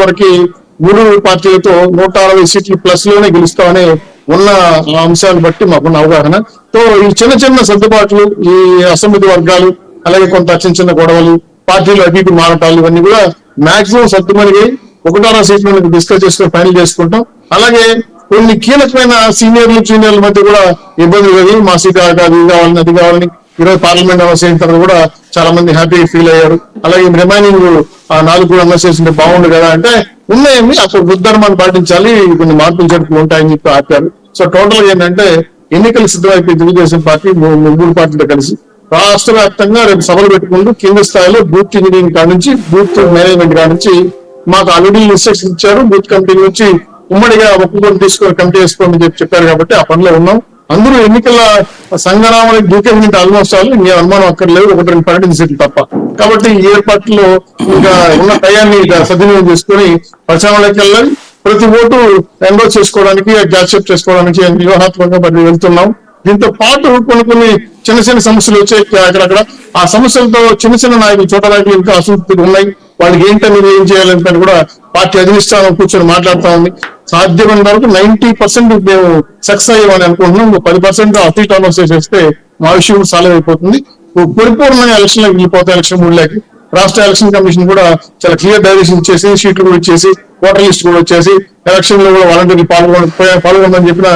వరకు 3 పార్టీలతో 160 సీట్లు ప్లస్ లోనే గెలుస్తామని ఉన్న అంశాలను బట్టి మాకున్న అవగాహన. తో ఈ చిన్న చిన్న సర్దుబాట్లు, ఈ అసమ్మతి వర్గాలు, అలాగే కొంత చిన్న చిన్న గొడవలు, పార్టీలు అటు ఇటు మారటాలు, ఇవన్నీ కూడా మాక్సిమం సర్దుమణిగి 160 సీట్లను డిస్కస్ చేసుకుని ఫైనల్ చేసుకుంటాం. అలాగే కొన్ని కీలకమైన సీనియర్లు జూనియర్ల మధ్య కూడా ఇబ్బందులు కలిగి మా సీట్ అది కావాలని అది కావాలని ఈరోజు పార్లమెంట్ అనౌన్స్ అయిన తర్వాత కూడా చాలా మంది హ్యాపీగా ఫీల్ అయ్యారు. అలాగే రిమైనింగ్ 4 కూడా అనౌన్స్ చేస్తుంటే బాగుండు కదా అంటే ఉన్నాయని అక్కడ బుద్ధర్మాన్ని పాటించాలి, కొన్ని మార్పులు జరుపులు ఉంటాయని చెప్పి ఆపారు. సో టోటల్ గా ఏంటంటే ఎన్నికలు సిద్ధమైపోయి తెలుగుదేశం పార్టీ 3 పార్టీలతో కలిసి రాష్ట్ర వ్యాప్తంగా రేపు సభలు పెట్టుకుంటూ కింద స్థాయిలో బూత్ ఇంజనీరింగ్ కాడ నుంచి బూత్ మేనేజ్మెంట్ కాడ నుంచి మాకు ఆల్రెడీ ఇన్స్ట్రక్షన్ ఇచ్చారు. బూత్ కమిటీ నుంచి ఉమ్మడిగా ఒక్కొక్కరు తీసుకొని కమిటీ వేసుకోమని చెప్పారు కాబట్టి ఆ పనిలో ఉన్నాం. అందరూ ఎన్నికల సంగ్రామానికి దూకేమిటి ఆల్మోస్ట్ వాళ్ళు ఇంకే అనుమానం అక్కర్లేదు, 1-2 పర్యటన సీట్లు తప్ప. కాబట్టి ఈ ఏర్పాట్లో ఇంకా ఉన్న టయాన్ని సద్వినియోగం చేసుకుని ప్రచారంలోకి వెళ్ళాలి. ప్రతి ఓటు ఎన్రోల్ చేసుకోవడానికి, గ్యాప్షెప్ చేసుకోవడానికి వ్యూహాత్మకంగా మరి వెళ్తున్నాం. దీంతో పాటు కొన్ని చిన్న చిన్న సమస్యలు వచ్చాయి అక్కడక్కడ. ఆ సమస్యలతో చిన్న చిన్న నాయకులు, చోట నాయకులు ఇంకా అసంతృప్తిగా ఉన్నాయి. వాళ్ళకి ఏంటనేది ఏం చేయాలంటే కూడా పార్టీ అధిష్టానం కూర్చొని మాట్లాడుతా ఉంది. సాధ్యమైన వరకు 90% మేము సక్సెస్ అయ్యామని అనుకుంటున్నాం. 10% అతి టర్న్ చేసేస్తే మా విషయం సాల్వ్ అయిపోతుంది. పరిపూర్ణంగా ఎలక్షన్ లోకి వెళ్ళిపోతాయి. ఎలక్షన్ 3 రాష్ట్ర ఎలక్షన్ కమిషన్ కూడా చాలా క్లియర్ డైరెక్షన్ ఇచ్చేసి, షీట్లు కూడా ఇచ్చేసి, ఓటర్ లిస్ట్ కూడా వచ్చేసి, ఎలక్షన్ లో కూడా వాలంటీర్లు పాల్గొనమని చెప్పిన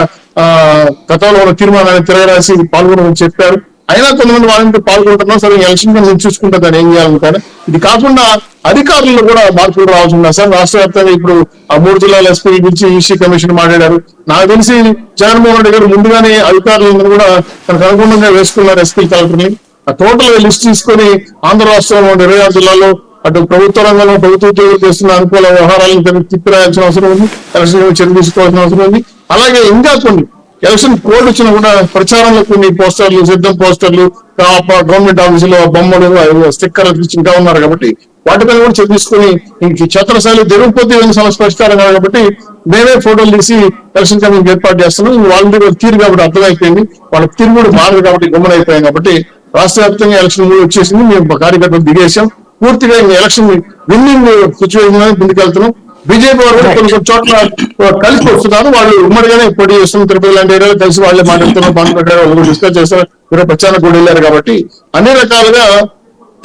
గతంలో ఉన్న తీర్మానాన్ని తిరగరాసి పాల్గొనమని చెప్పారు. అయినా కొంతమంది వాలంటీర్లు పాల్గొంటున్నారు. సరే ఎలక్షన్ నేను చూసుకుంటా దాన్ని ఏం చేయాలనుకుంటాను. ఇది కాకుండా అధికారుల్లో కూడా మార్పులు రావాల్సి ఉన్నారు సార్. రాష్ట్ర వ్యాప్తంగా ఇప్పుడు ఆ 3 జిల్లాల ఎస్పీ గురించి ఈసీ కమిషన్ మాట్లాడారు. నాకు తెలిసి జగన్మోహన్ రెడ్డి గారు ముందుగానే అధికారులను కూడా తనకు అనుగుణంగా వేసుకున్నారు ఎస్పీ కలెక్టర్ని. టోటల్ గా లిస్ట్ తీసుకొని ఆంధ్ర రాష్ట్రంలో 26 జిల్లాల్లో అటు ప్రభుత్వ రంగంలో ప్రభుత్వ ఉద్యోగులు చేస్తున్న అనుకూల వ్యవహారాలను తిప్పిరాయాల్సిన అవసరం ఉంది. ఎలక్షన్ చర్య తీసుకోవాల్సిన అవసరం ఉంది. అలాగే ఇంకా కొన్ని ఎలక్షన్ కోడ్ వచ్చినా కూడా ప్రచారంలో కొన్ని పోస్టర్లు, సిద్ధం పోస్టర్లు, గవర్నమెంట్ ఆఫీసులో బొమ్మలు, స్టిక్కర్లు ఇంకా ఉన్నారు కాబట్టి వాటిపైన కూడా చర్య తీసుకుని ఇంక ఛత్రశాలి జరిగిపోతే సమస్య పరిష్కారం కాదు కాబట్టి మేమే ఫోటోలు తీసి ఎలక్షన్ కమిషన్ ఏర్పాటు చేస్తున్నాం. వాళ్ళు తీరు కాబట్టి అర్థమైపోయింది, వాళ్ళ తీరు కూడా మారదు కాబట్టి గమనైపోయాం కాబట్టి రాష్ట్ర వ్యాప్తంగా ఎలక్షన్ వచ్చేసింది. మేము కార్యకర్తలు దిగేసాం. పూర్తిగా ఎలక్షన్ విన్నింగ్ సిచ్యువేషన్ ముందుకెళ్తున్నాం. బీజేపీ వారు కొన్ని చోట్ల కలిసి వస్తున్నారు. వాళ్ళు ఉమ్మడిగానే పోటీ చేస్తున్నారు. తిరుపతి లాంటి ఏరియాలో కలిసి వాళ్ళే మాట్లాడుతున్నారు, వాళ్ళు డిస్కస్ చేస్తారు. ఈరోజు ప్రచారం కూడా వెళ్ళారు కాబట్టి అన్ని రకాలుగా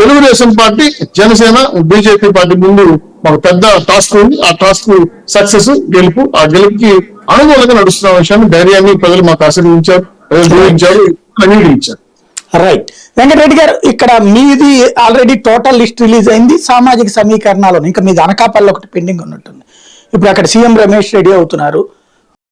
Telugu Desam party, Janasena, BJP party ముందు మాకు పెద్ద టాస్క్ ఉంది. ఆ టాస్క్ సక్సెస్, గెలుపు. ఆ గెలుపుకి అనుకూలంగా నడుస్తున్న విషయాన్ని, ధైర్యాన్ని ప్రజలు మాకు ఆశీర్వదించారు, ప్రజలు అంగీకరించారు. రైట్. వెంకటరెడ్డి గారు, ఇక్కడ మీది ఆల్రెడీ టోటల్ లిస్ట్ రిలీజ్ అయింది. సామాజిక సమీకరణాలు ఇంకా మీది అనకాపల్లి ఒకటి పెండింగ్ ఉన్నట్టుంది. ఇప్పుడు అక్కడ సీఎం రమేష్ రెడీ అవుతున్నారు.